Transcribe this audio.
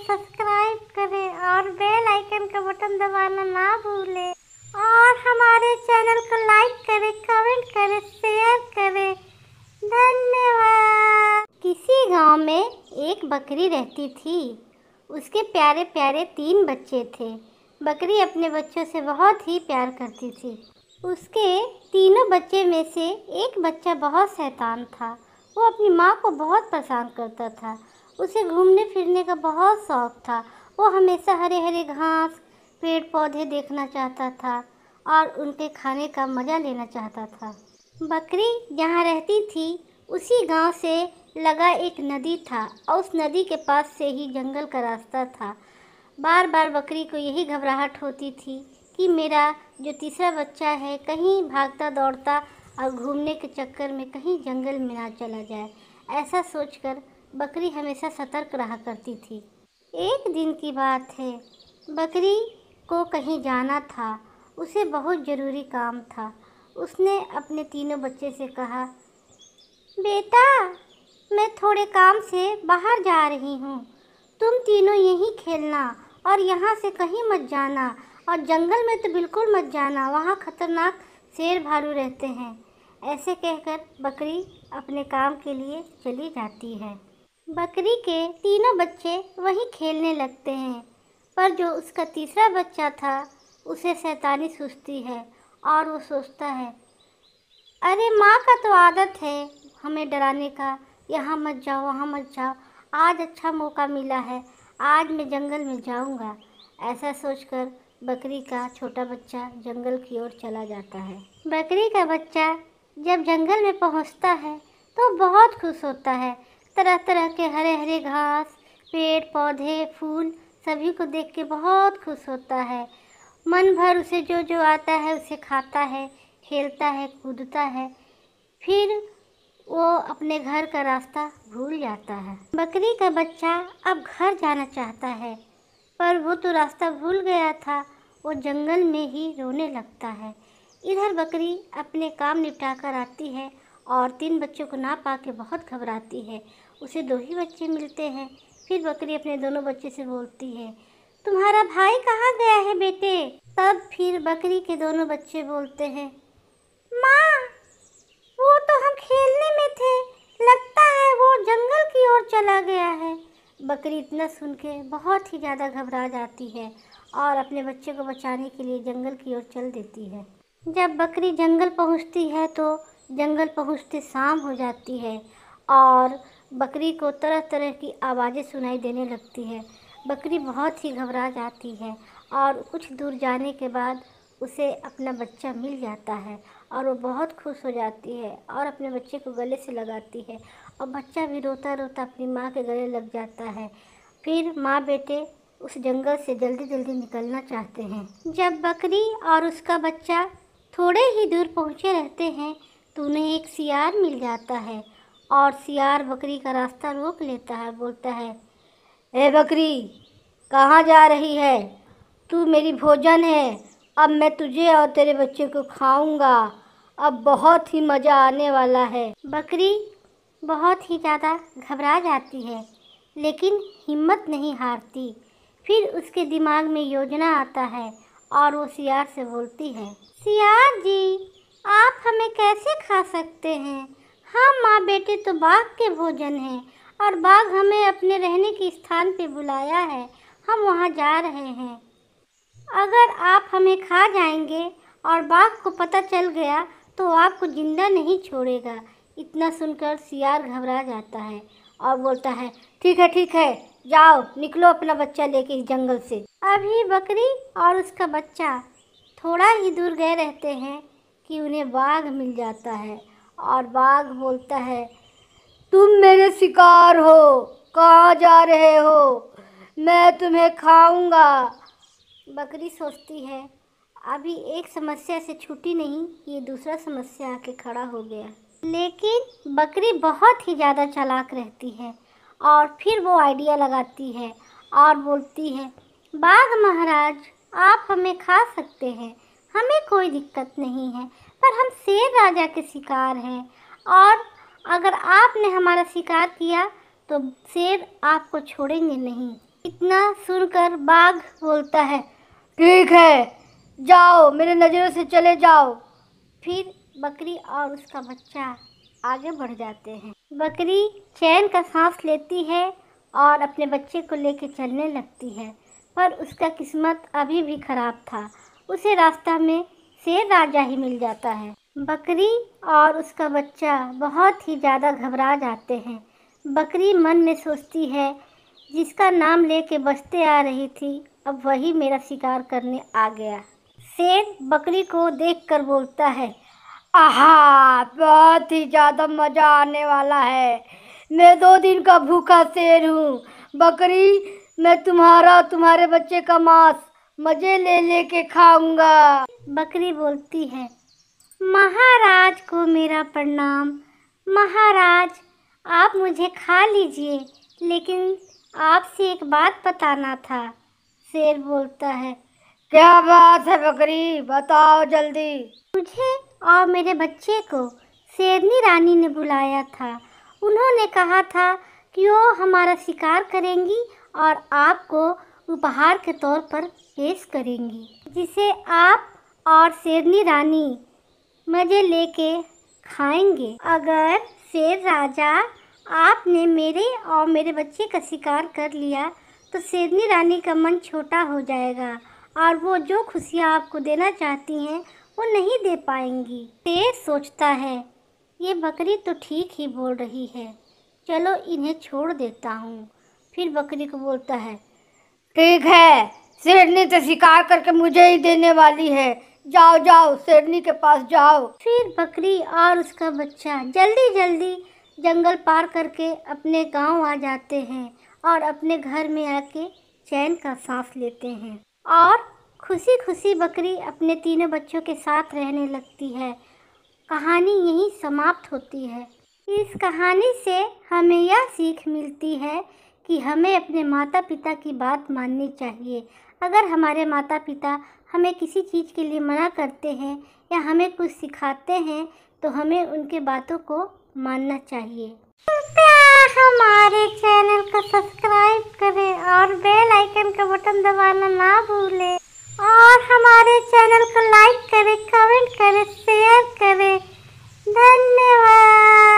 Subscribe करें और bell icon का बटन दबाना ना भूलें और हमारे चैनल को लाइक करें, कमेंट करें, शेयर करें। धन्यवाद। किसी गांव में एक बकरी रहती थी। उसके प्यारे प्यारे 3 बच्चे थे। बकरी अपने बच्चों से बहुत ही प्यार करती थी। उसके तीनों बच्चे में से एक बच्चा बहुत शैतान था। वो अपनी माँ को बहुत परेशान करता था। उसे घूमने फिरने का बहुत शौक़ था। वो हमेशा हरे हरे घास, पेड़ पौधे देखना चाहता था और उनके खाने का मज़ा लेना चाहता था। बकरी जहाँ रहती थी उसी गांव से लगा एक नदी था और उस नदी के पास से ही जंगल का रास्ता था। बार बार बकरी को यही घबराहट होती थी कि मेरा जो तीसरा बच्चा है कहीं भागता दौड़ता और घूमने के चक्कर में कहीं जंगल में ना चला जाए। ऐसा सोचकर बकरी हमेशा सतर्क रहा करती थी। एक दिन की बात है, बकरी को कहीं जाना था। उसे बहुत ज़रूरी काम था। उसने अपने तीनों बच्चे से कहा, बेटा, मैं थोड़े काम से बाहर जा रही हूँ। तुम तीनों यहीं खेलना और यहाँ से कहीं मत जाना और जंगल में तो बिल्कुल मत जाना, वहाँ खतरनाक शेर भालू रहते हैं। ऐसे कहकर बकरी अपने काम के लिए चली जाती है। बकरी के तीनों बच्चे वहीं खेलने लगते हैं, पर जो उसका तीसरा बच्चा था उसे शैतानी सूझती है और वो सोचता है, अरे माँ का तो आदत है हमें डराने का, यहाँ मत जाओ, वहाँ मत जाओ, आज अच्छा मौका मिला है, आज मैं जंगल में जाऊँगा। ऐसा सोचकर बकरी का छोटा बच्चा जंगल की ओर चला जाता है। बकरी का बच्चा जब जंगल में पहुँचता है तो बहुत खुश होता है। तरह तरह के हरे हरे घास, पेड़ पौधे, फूल सभी को देख के बहुत खुश होता है। मन भर उसे जो जो आता है उसे खाता है, खेलता है, कूदता है। फिर वो अपने घर का रास्ता भूल जाता है। बकरी का बच्चा अब घर जाना चाहता है, पर वो तो रास्ता भूल गया था। वो जंगल में ही रोने लगता है। इधर बकरी अपने काम निपटा कर आती है और 3 बच्चों को ना पा के बहुत घबराती है। उसे 2 ही बच्चे मिलते हैं। फिर बकरी अपने दोनों बच्चे से बोलती है, तुम्हारा भाई कहाँ गया है बेटे? तब फिर बकरी के दोनों बच्चे बोलते हैं, माँ, वो तो हम खेलने में थे, लगता है वो जंगल की ओर चला गया है। बकरी इतना सुन के बहुत ही ज़्यादा घबरा जाती है और अपने बच्चे को बचाने के लिए जंगल की ओर चल देती है। जब बकरी जंगल पहुंचती है तो जंगल पहुंचते शाम हो जाती है और बकरी को तरह तरह की आवाज़ें सुनाई देने लगती है। बकरी बहुत ही घबरा जाती है और कुछ दूर जाने के बाद उसे अपना बच्चा मिल जाता है और वो बहुत खुश हो जाती है और अपने बच्चे को गले से लगाती है और बच्चा भी रोता रोता अपनी माँ के गले लग जाता है। फिर माँ बेटे उस जंगल से जल्दी जल्दी निकलना चाहते हैं। जब बकरी और उसका बच्चा थोड़े ही दूर पहुँचे रहते हैं तो उन्हें एक सियार मिल जाता है और सियार बकरी का रास्ता रोक लेता है। बोलता है, ए बकरी, कहाँ जा रही है? तू मेरी भोजन है। अब मैं तुझे और तेरे बच्चे को खाऊंगा। अब बहुत ही मज़ा आने वाला है। बकरी बहुत ही ज़्यादा घबरा जाती है लेकिन हिम्मत नहीं हारती। फिर उसके दिमाग में योजना आता है और वो सियार से बोलती है, सियार जी, आप हमें कैसे खा सकते हैं? हम माँ बेटे तो बाघ के भोजन हैं और बाघ हमें अपने रहने के स्थान पे बुलाया है। हम वहाँ जा रहे हैं। अगर आप हमें खा जाएंगे और बाघ को पता चल गया तो आपको जिंदा नहीं छोड़ेगा। इतना सुनकर सियार घबरा जाता है और बोलता है, ठीक है, जाओ, निकलो अपना बच्चा लेके इस जंगल से। अभी बकरी और उसका बच्चा थोड़ा ही दूर गए रहते हैं कि उन्हें बाघ मिल जाता है और बाघ बोलता है, तुम मेरे शिकार हो, कहाँ जा रहे हो? मैं तुम्हें खाऊंगा। बकरी सोचती है, अभी एक समस्या से छूटी नहीं, ये दूसरा समस्या आके खड़ा हो गया। लेकिन बकरी बहुत ही ज़्यादा चालाक रहती है और फिर वो आइडिया लगाती है और बोलती है, बाघ महाराज, आप हमें खा सकते हैं, हमें कोई दिक्कत नहीं है, पर हम शेर राजा के शिकार हैं और अगर आपने हमारा शिकार किया तो शेर आपको छोड़ेंगे नहीं। इतना सुनकर बाघ बोलता है, ठीक है, जाओ, मेरे नज़रों से चले जाओ। फिर बकरी और उसका बच्चा आगे बढ़ जाते हैं। बकरी चैन का सांस लेती है और अपने बच्चे को लेकर चलने लगती है, पर उसका किस्मत अभी भी खराब था। उसे रास्ता में शेर राजा ही मिल जाता है। बकरी और उसका बच्चा बहुत ही ज़्यादा घबरा जाते हैं। बकरी मन में सोचती है, जिसका नाम लेके बचते आ रही थी, अब वही मेरा शिकार करने आ गया। शेर बकरी को देखकर बोलता है, आहा, बहुत ही ज़्यादा मज़ा आने वाला है। मैं 2 दिन का भूखा शेर हूँ। बकरी, मैं तुम्हारे बच्चे का मांस मज़े ले लेके खाऊंगा। बकरी बोलती है, महाराज को मेरा प्रणाम। महाराज, आप मुझे खा लीजिए, लेकिन आपसे एक बात बताना था। शेर बोलता है, क्या बात है बकरी, बताओ जल्दी। मुझे और मेरे बच्चे को शेरनी रानी ने बुलाया था। उन्होंने कहा था कि वो हमारा शिकार करेंगी और आपको उपहार के तौर पर पेश करेंगी, जिसे आप और शेरनी रानी मज़े लेके खाएंगे। अगर शेर राजा, आपने मेरे और मेरे बच्चे का शिकार कर लिया तो शेरनी रानी का मन छोटा हो जाएगा और वो जो खुशियाँ आपको देना चाहती हैं वो नहीं दे पाएंगी। शेर सोचता है, ये बकरी तो ठीक ही बोल रही है, चलो इन्हें छोड़ देता हूँ। फिर बकरी को बोलता है, ठीक है, शेरनी तो शिकार करके मुझे ही देने वाली है, जाओ जाओ, शेरनी के पास जाओ। फिर बकरी और उसका बच्चा जल्दी जल्दी जंगल पार करके अपने गांव आ जाते हैं और अपने घर में आके चैन का सांस लेते हैं और खुशी खुशी बकरी अपने तीनों बच्चों के साथ रहने लगती है। कहानी यहीं समाप्त होती है। इस कहानी से हमें यह सीख मिलती है कि हमें अपने माता पिता की बात माननी चाहिए। अगर हमारे माता पिता हमें किसी चीज़ के लिए मना करते हैं या हमें कुछ सिखाते हैं तो हमें उनके बातों को मानना चाहिए। हमारे चैनल को सब्सक्राइब करें और बेल आइकन का बटन दबाना ना भूलें और हमारे चैनल को लाइक करें, कमेंट करें, शेयर करें। धन्यवाद।